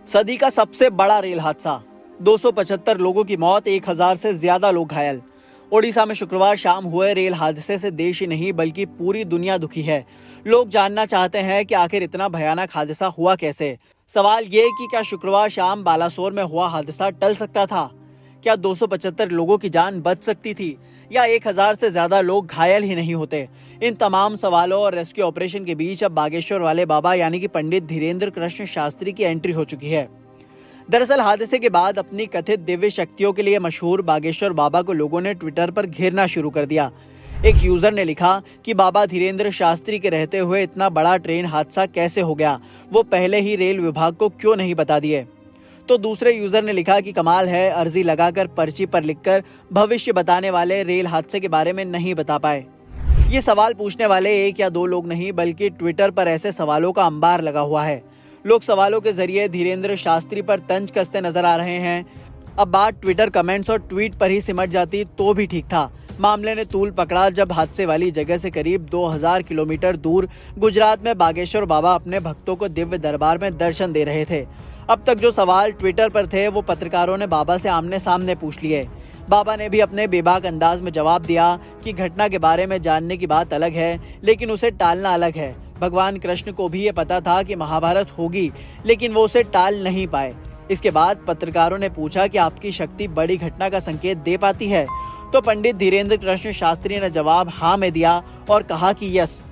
सदी का सबसे बड़ा रेल हादसा, 275 लोगों की मौत, 1000 से ज्यादा लोग घायल। ओडिशा में शुक्रवार शाम हुए रेल हादसे से देश ही नहीं बल्कि पूरी दुनिया दुखी है। लोग जानना चाहते हैं कि आखिर इतना भयानक हादसा हुआ कैसे। सवाल ये कि क्या शुक्रवार शाम बालासोर में हुआ हादसा टल सकता था? क्या 275 लोगों की जान बच सकती थी या 1000 से ज्यादा लोग घायल ही नहीं होते? इन तमाम सवालों और रेस्क्यू ऑपरेशन के बीच अब बागेश्वर वाले बाबा यानी कि पंडित धीरेन्द्र कृष्ण शास्त्री की एंट्री हो चुकी है। दरअसल हादसे के बाद अपनी कथित दिव्य शक्तियों के लिए मशहूर बागेश्वर बाबा को लोगों ने ट्विटर पर घेरना शुरू कर दिया। एक यूजर ने लिखा कि बाबा धीरेन्द्र शास्त्री के रहते हुए इतना बड़ा ट्रेन हादसा कैसे हो गया, वो पहले ही रेल विभाग को क्यों नहीं बता दिए। तो दूसरे यूजर ने लिखा कि कमाल है, अर्जी लगाकर पर्ची पर लिखकर भविष्य बताने वाले रेल हादसे के बारे में नहीं बता पाए। ये सवाल पूछने वाले एक या दो लोग नहीं बल्कि ट्विटर पर ऐसे सवालों का अंबार लगा हुआ है। लोग सवालों के जरिए धीरेन्द्र शास्त्री पर तंज कसते नजर आ रहे हैं। अब बात ट्विटर कमेंट्स और ट्वीट पर ही सिमट जाती तो भी ठीक था। मामले ने तूल पकड़ा जब हादसे वाली जगह से करीब 2000 किलोमीटर दूर गुजरात में बागेश्वर बाबा अपने भक्तों को दिव्य दरबार में दर्शन दे रहे थे। अब तक जो सवाल ट्विटर पर थे वो पत्रकारों ने बाबा से आमने सामने पूछ लिए। बाबा ने भी अपने बेबाक अंदाज में जवाब दिया कि घटना के बारे में जानने की बात अलग है, लेकिन उसे टालना अलग है। भगवान कृष्ण को भी ये पता था कि महाभारत होगी, लेकिन वो उसे टाल नहीं पाए। इसके बाद पत्रकारों ने पूछा कि आपकी शक्ति बड़ी घटना का संकेत दे पाती है? तो पंडित धीरेन्द्र कृष्ण शास्त्री ने जवाब हाँ में दिया और कहा कि यस,